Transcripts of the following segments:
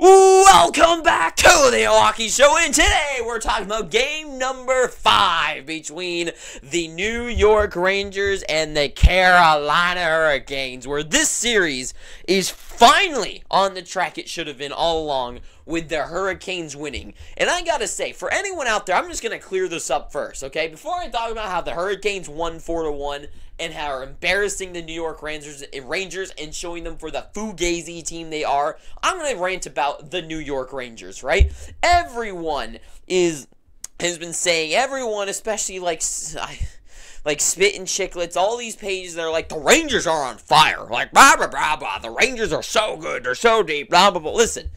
Welcome back to the Milwaukee Show, and today we're talking about game number 5 between the New York Rangers and the Carolina Hurricanes, where this series is finally on the track it should have been all along, with the Hurricanes winning. And I gotta say, for anyone out there, I'm just gonna clear this up first, okay? Before I talk about how the Hurricanes won 4-1 and how embarrassing the New York Rangers and showing them for the Fugazzi team they are, I'm gonna rant about the New York Rangers, right? Everyone has been saying, especially like Spit and Chicklets, all these pages that are like, the Rangers are on fire, like blah blah blah blah, the Rangers are so good, they're so deep, blah blah blah. Listen,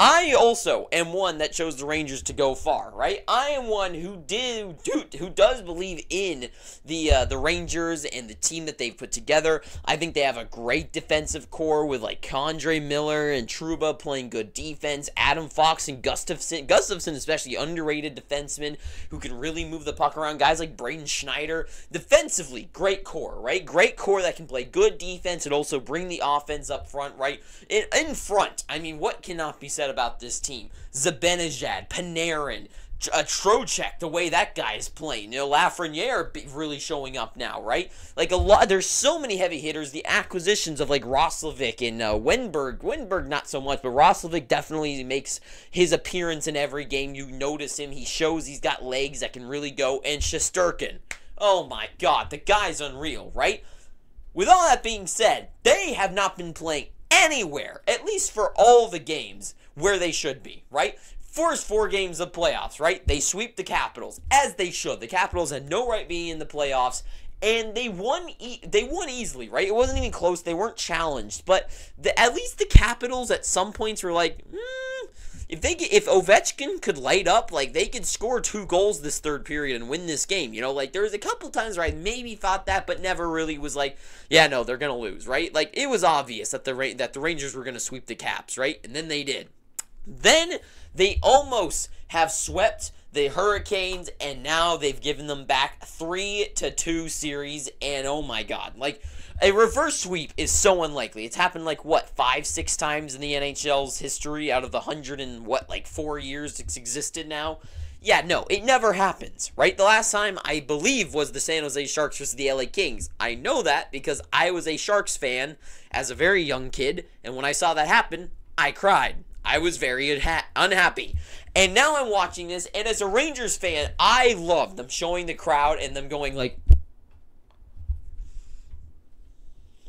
I also am one that chose the Rangers to go far, right? I am one who does believe in the Rangers and the team that they've put together. I think they have a great defensive core with like Condre Miller and Trouba playing good defense, Adam Fox and Gustafson especially underrated defenseman who can really move the puck around, guys like Braden Schneider. Defensively, great core, right? Great core that can play good defense and also bring the offense up front, right? In front, I mean, what cannot be said about this team? Zibanejad, Panarin, Trocheck, the way that guy is playing. You know, Lafreniere really showing up now, right? Like there's so many heavy hitters. The acquisitions of like Roslovic and Wenberg not so much, but Roslovic definitely makes his appearance in every game. You notice him. He shows he's got legs that can really go. And Shesterkin, oh my God, the guy's unreal, right? With all that being said, they have not been playing anywhere, at least for all the games, where they should be, right? First 4 games of playoffs, right? They sweep the Capitals, as they should. The Capitals had no right being in the playoffs, and they won easily, right? It wasn't even close. They weren't challenged, but at least the Capitals at some points were like, if Ovechkin could light up, like, they could score 2 goals this third period and win this game, you know? Like, there was a couple times where I maybe thought that, but never really was like, yeah, no, they're going to lose, right? Like, it was obvious that the Rangers were going to sweep the Caps, right? And then they did. Then they almost have swept the Hurricanes, and now they've given them back 3-2 series, and oh my God, like, a reverse sweep is so unlikely. It's happened like, what, 5-6 times in the NHL's history out of the 4 years it's existed now? Yeah, no, it never happens, right? The last time, I believe, was the San Jose Sharks versus the LA Kings. I know that because I was a Sharks fan as a very young kid, and when I saw that happen, I cried. I was very unhappy. And now I'm watching this, and as a Rangers fan, I love them showing the crowd and them going like,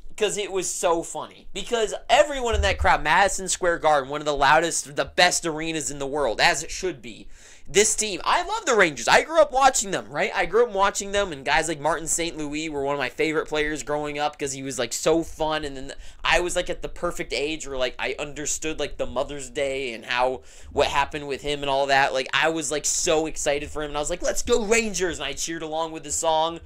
because it was so funny. Because everyone in that crowd, Madison Square Garden, one of the loudest, the best arenas in the world, as it should be. This team, I love the Rangers. I grew up watching them, right? I grew up watching them, and guys like Martin St. Louis were one of my favorite players growing up because he was, like, so fun. And then I was, like, at the perfect age where, like, I understood, like, the Mother's Day and what happened with him and all that. Like, I was, like, so excited for him. And I was like, let's go Rangers. And I cheered along with the song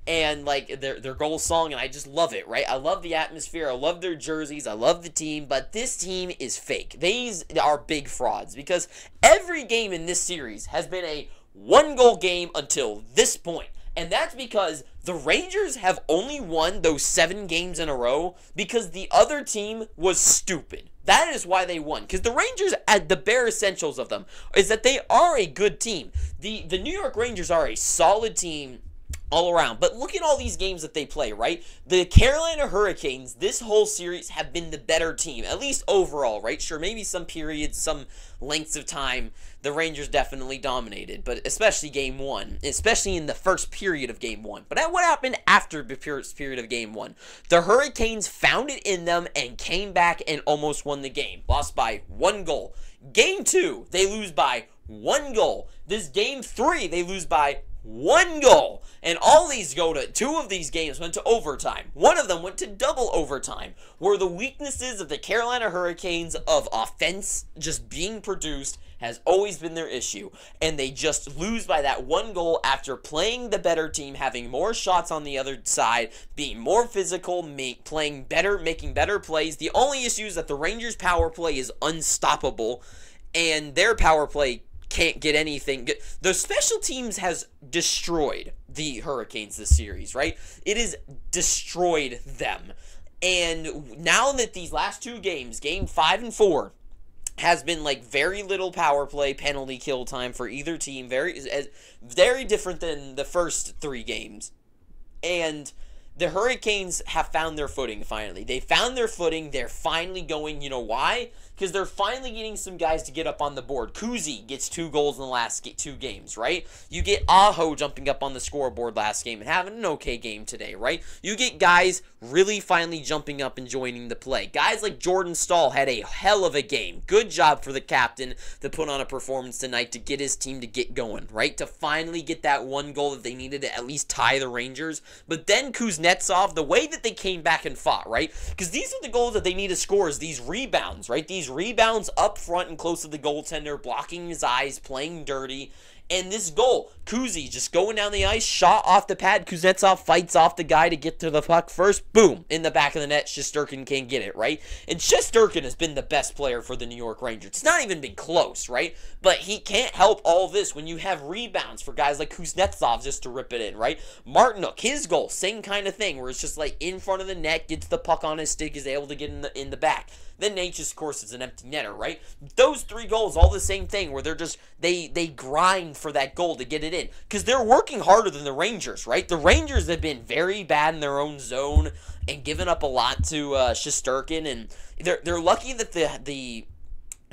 and like their goal song, and I just love it, right? I love the atmosphere, I love their jerseys, I love the team, but this team is fake. These are big frauds because every game in this series has been a 1-goal game until this point. And that's because the Rangers have only won those 7 games in a row because the other team was stupid. That is why they won. Because the Rangers, at the bare essentials of them, is that they are a good team. The New York Rangers are a solid team all around. But look at all these games that they play, right? The Carolina Hurricanes, this whole series, have been the better team, at least overall, right? Sure, maybe some periods, some lengths of time, the Rangers definitely dominated, but especially Game 1, especially in the first period of Game 1. But what happened after the first period of Game 1? The Hurricanes found it in them and came back and almost won the game. Lost by 1 goal. Game 2, they lose by 1 goal. This Game 3, they lose by 1 goal. And all these 2 of these games went to overtime. One of them went to double overtime, where the weaknesses of the Carolina Hurricanes of offense just being produced has always been their issue. And they just lose by that 1 goal after playing the better team, having more shots on the other side, being more physical, playing better, making better plays. The only issue is that the Rangers' power play is unstoppable, and their power play can't get anything. The special teams has destroyed the Hurricanes this series, right? It has destroyed them. And now that these last 2 games, Game 5 and 4, has been like very little power play penalty kill time for either team, very different than the first 3 games. And the Hurricanes have found their footing finally. They found their footing. They're finally going, you know why? Because they're finally getting some guys to get up on the board. Kuzi gets 2 goals in the last 2 games, right? You get Aho jumping up on the scoreboard last game and having an okay game today, right? You get guys really finally jumping up and joining the play. Guys like Jordan Staal had a hell of a game. Good job for the captain to put on a performance tonight to get his team to get going, right? To finally get that 1 goal that they needed to at least tie the Rangers. But then Kuznetsov, the way that they came back and fought, right? Because these are the goals that they need to score, is these rebounds, right? These rebounds up front and close to the goaltender, blocking his eyes, playing dirty. And this goal, Kuzi just going down the ice, shot off the pad. Kuznetsov fights off the guy to get to the puck first. Boom, in the back of the net. Shesterkin can't get it, right? And Shesterkin has been the best player for the New York Rangers. It's not even been close, right? But he can't help all this when you have rebounds for guys like Kuznetsov just to rip it in, right? Martinook, his goal, same kind of thing, where it's just like in front of the net, gets the puck on his stick, is able to get in the back. Then Natchez, of course, is an empty netter, right? Those 3 goals, all the same thing, where they're just, they grind for that goal to get it in. Because they're working harder than the Rangers, right? The Rangers have been very bad in their own zone and given up a lot to Shesterkin. And they're lucky that the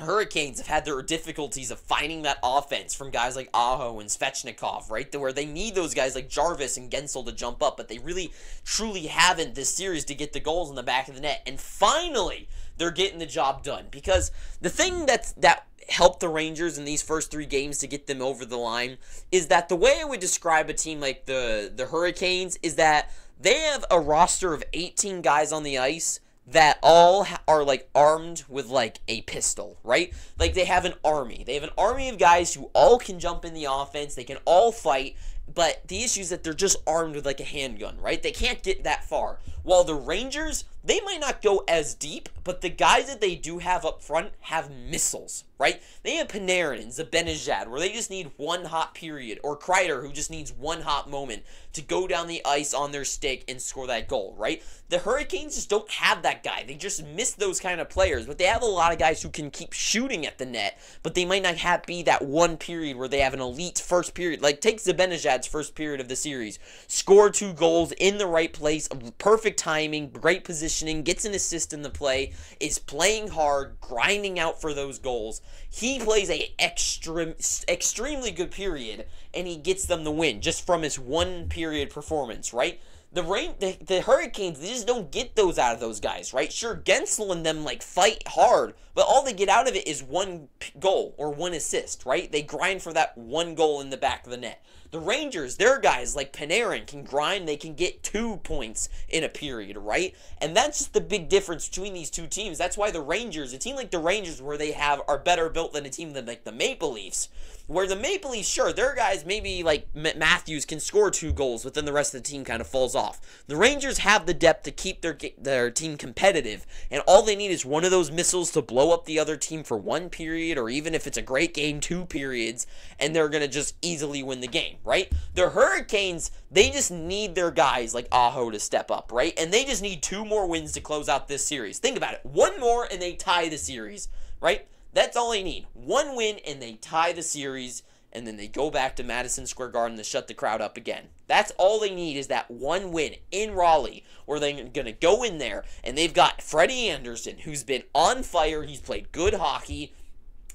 Hurricanes have had their difficulties of finding that offense from guys like Aho and Svechnikov, right? Where they need those guys like Jarvis and Gensel to jump up, but they really, truly haven't this series to get the goals in the back of the net. And finally, they're getting the job done. Because the thing that helped the Rangers in these first 3 games to get them over the line is that the way I would describe a team like the Hurricanes is that they have a roster of 18 guys on the ice that all are like armed with like a pistol, right? Like they have an army. They have an army of guys who all can jump in the offense. They can all fight. But the issue is that they're just armed with like a handgun, right? They can't get that far. While the Rangers, they might not go as deep, but the guys that they do have up front have missiles, right? They have Panarin and Zibanejad, where they just need 1 hot period, or Kreider, who just needs 1 hot moment to go down the ice on their stick and score that goal, right? The Hurricanes just don't have that guy. They just miss those kind of players, but they have a lot of guys who can keep shooting at the net, but they might not be that 1 period where they have an elite first period. Like, take Zibanejad's first period of the series. Score 2 goals in the right place, perfect timing, great positioning, gets an assist in the play, is playing hard, grinding out for those goals. He plays a extremely good period, and he gets them the win just from his 1 period performance, right? The Hurricanes, they just don't get those out of those guys, right? Sure, Gensel and them, like, fight hard, but all they get out of it is 1 goal or 1 assist, right? They grind for that 1 goal in the back of the net. The Rangers, their guys like Panarin can grind. They can get 2 points in a period, right? And that's just the big difference between these 2 teams. That's why the Rangers, a team like the Rangers, where they are better built than a team than like the Maple Leafs. Where the Maple Leafs, sure, their guys, maybe like Matthews, can score 2 goals, but then the rest of the team kind of falls off. The Rangers have the depth to keep their team competitive, and all they need is one of those missiles to blow up the other team for 1 period, or even if it's a great game, 2 periods, and they're going to just easily win the game, right? The Hurricanes, they just need their guys like Aho to step up, right? And they just need 2 more wins to close out this series. Think about it. 1 more and they tie the series, right? That's all they need. 1 win and they tie the series, and then they go back to Madison Square Garden to shut the crowd up again. That's all they need, is that 1 win in Raleigh, where they're going to go in there, and they've got Freddie Anderson, who's been on fire. He's played good hockey.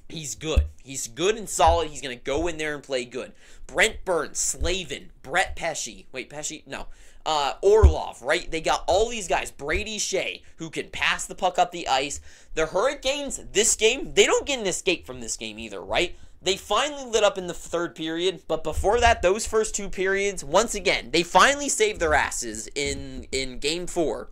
He's good. He's good and solid. He's going to go in there and play good. Brent Burns, Slavin, Brett Pesce. Wait, Pesce? No. Orlov, right? They got all these guys. Brady Shea, who can pass the puck up the ice. The Hurricanes, this game, they don't get an escape from this game either, right? They finally lit up in the 3rd period, but before that, those first 2 periods, once again, they finally saved their asses in Game 4.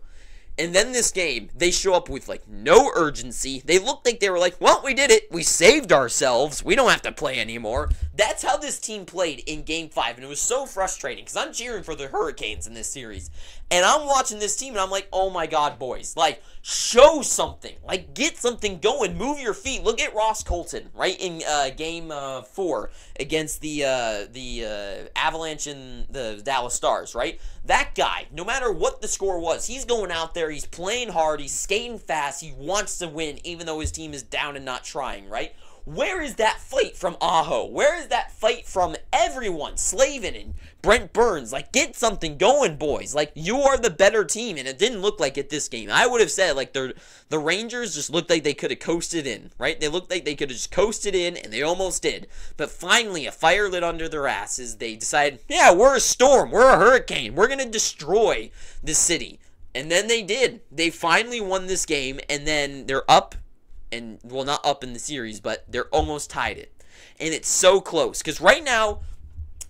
And then this game, they show up with, like, no urgency. They looked like they were like, well, we did it. We saved ourselves. We don't have to play anymore. That's how this team played in Game 5, and it was so frustrating because I'm cheering for the Hurricanes in this series. And I'm watching this team, and I'm like, oh my god, boys. Like, show something. Like, get something going. Move your feet. Look at Ross Colton, right, in Game 4 against the Avalanche and the Dallas Stars, right? That guy, no matter what the score was, he's going out there, he's playing hard, he's skating fast, he wants to win, even though his team is down and not trying, right? Where is that fight from Aho? Where is that fight from everyone? Slavin and Brent Burns. Like, get something going, boys. Like, you are the better team, and it didn't look like it this game. I would have said, like, the Rangers just looked like they could have coasted in, right? They looked like they could have just coasted in, and they almost did. But finally, a fire lit under their asses. They decided, yeah, we're a storm. We're a hurricane. We're going to destroy the city. And then they did. They finally won this game, and then they're up. And, well, not up in the series, but they're almost tied it. And it's so close. Because right now,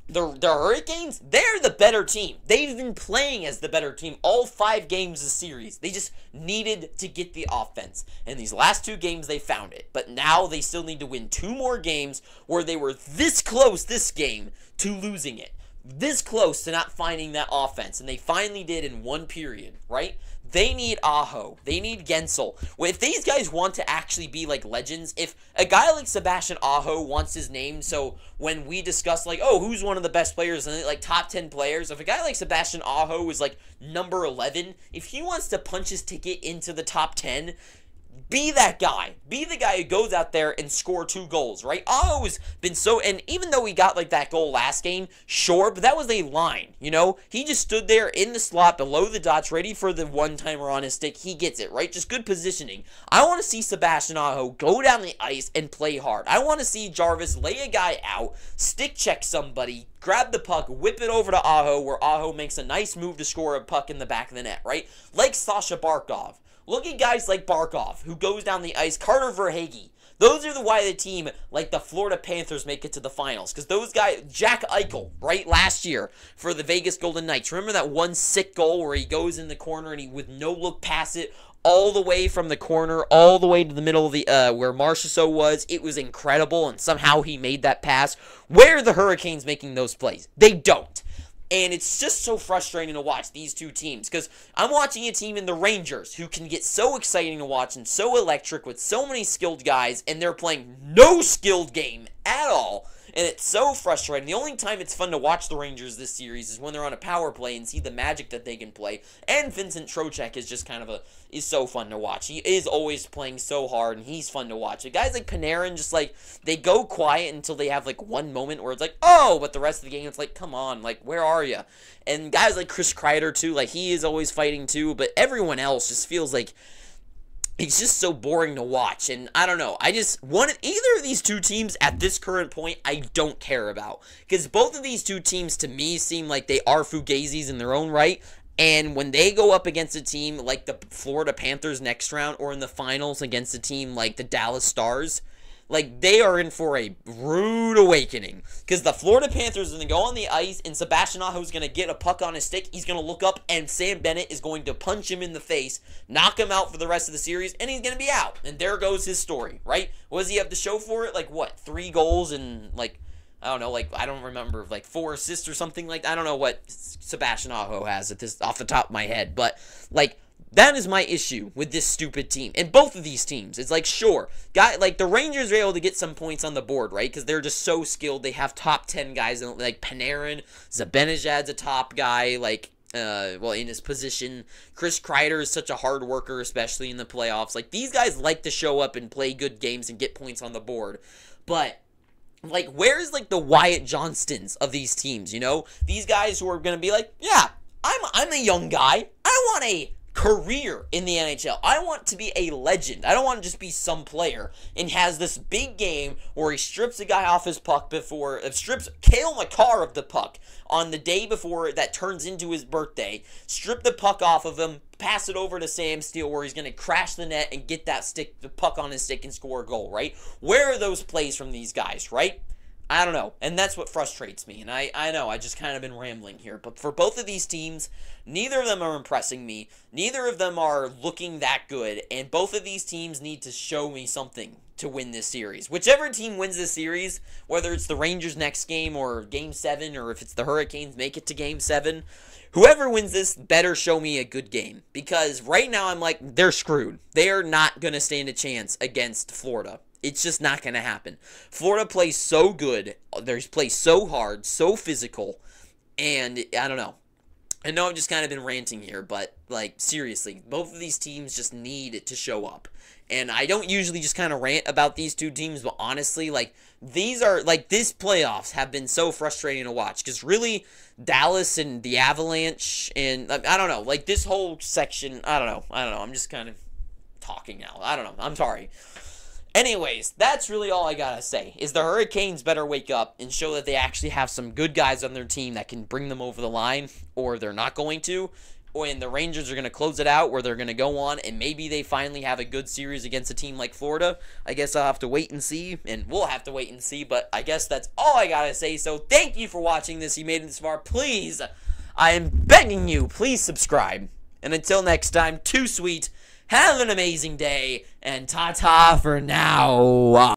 the Hurricanes, they're the better team. They've been playing as the better team all 5 games of the series. They just needed to get the offense. And these last 2 games, they found it. But now they still need to win 2 more games where they were this close this game to losing it. This close to not finding that offense. And they finally did in 1 period, right? They need Aho. They need Gensel. If these guys want to actually be like legends, if a guy like Sebastian Aho wants his name, so when we discuss like, oh, who's one of the best players and like top 10 players, if a guy like Sebastian Aho is like number 11, if he wants to punch his ticket into the top 10, be that guy. Be the guy who goes out there and score 2 goals, right? Aho has been so, and even though he got like that goal last game, sure, but that was a line, you know? He just stood there in the slot below the dots, ready for the one-timer on his stick. He gets it, right? Just good positioning. I want to see Sebastian Aho go down the ice and play hard. I want to see Jarvis lay a guy out, stick check somebody, grab the puck, whip it over to Aho, where Aho makes a nice move to score a puck in the back of the net, right? Like Sasha Barkov. Look at guys like Barkov, who goes down the ice. Carter Verhaeghe. Those are why the team, like the Florida Panthers, make it to the finals. Because those guys, Jack Eichel, right, last year for the Vegas Golden Knights. Remember that one sick goal where he goes in the corner and he, with no look, pass it all the way from the corner, all the way to the middle of the, where Marchessault was. It was incredible, and somehow he made that pass. Where are the Hurricanes making those plays? They don't. And it's just so frustrating to watch these 2 teams, because I'm watching a team in the Rangers who can get so exciting to watch and so electric with so many skilled guys, and they're playing no skilled game at all. And it's so frustrating. The only time it's fun to watch the Rangers this series is when they're on a power play and see the magic that they can play. And Vincent Trocheck is just kind of is so fun to watch. He is always playing so hard, and he's fun to watch. But guys like Panarin, just like, they go quiet until they have like one moment where it's like, oh, but the rest of the game it's like, come on, like, where are you? And guys like Chris Kreider too, like, he is always fighting too, but everyone else just feels like it's just so boring to watch. And I don't know. I just want either of these 2 teams at this current point, I don't care about. Because both of these 2 teams, to me, seem like they are Fugazis in their own right. And when they go up against a team like the Florida Panthers next round, or in the finals against a team like the Dallas Stars, like, they are in for a rude awakening. Because the Florida Panthers are going to go on the ice, and Sebastian Aho is going to get a puck on his stick. He's going to look up, and Sam Bennett is going to punch him in the face, knock him out for the rest of the series, and he's going to be out. And there goes his story, right? What does he have to show for it? Like, what, 3 goals and, like, I don't know, like, I don't remember, like, 4 assists or something like that. I don't know what Sebastian Aho has at this off the top of my head, but, like, that is my issue with this stupid team. And both of these teams. It's like, sure, like, the Rangers are able to get some points on the board, right? Because they're just so skilled. They have top 10 guys, like Panarin. Zibanejad's a top guy, like, well, in his position. Chris Kreider is such a hard worker, especially in the playoffs. Like, these guys like to show up and play good games and get points on the board. But, like, where's, like, the Wyatt Johnstons of these teams, you know? These guys who are going to be like, yeah, I'm a young guy. I want a career in the NHL. I want to be a legend. I don't want to just be some player and has this big game where he strips a guy off his puck before, strips Cale Makar of the puck on the day before that turns into his birthday, strip the puck off of him, pass it over to Sam Steele where he's going to crash the net and get that the puck on his stick and score a goal, right? Where are those plays from these guys, right? I don't know. And that's what frustrates me. And I know I just kind of been rambling here. But for both of these teams, neither of them are impressing me. Neither of them are looking that good. And both of these teams need to show me something to win this series. Whichever team wins this series, whether it's the Rangers next game or Game 7, or if it's the Hurricanes make it to Game 7, whoever wins this better show me a good game. Because right now I'm like, they're screwed. They are not going to stand a chance against Florida. It's just not going to happen. Florida plays so good. They play so hard, so physical. And I don't know. I know I've just kind of been ranting here, but, like, seriously, both of these teams just need to show up. And I don't usually just kind of rant about these two teams, but honestly, like, these playoffs have been so frustrating to watch. Because really, Dallas and the Avalanche and, I don't know, like, this whole section, I don't know. I'm just kind of talking now. I don't know. I'm sorry. Anyways, that's really all I gotta say, is the Hurricanes better wake up and show that they actually have some good guys on their team that can bring them over the line, or they're not going to, and the Rangers are going to close it out, where they're going to go on, and maybe they finally have a good series against a team like Florida. I guess I'll have to wait and see, and we'll have to wait and see, but I guess that's all I gotta say, so thank you for watching this. You made it this far. Please, I am begging you, please subscribe, and until next time, too sweet. Have an amazing day, and ta-ta for now.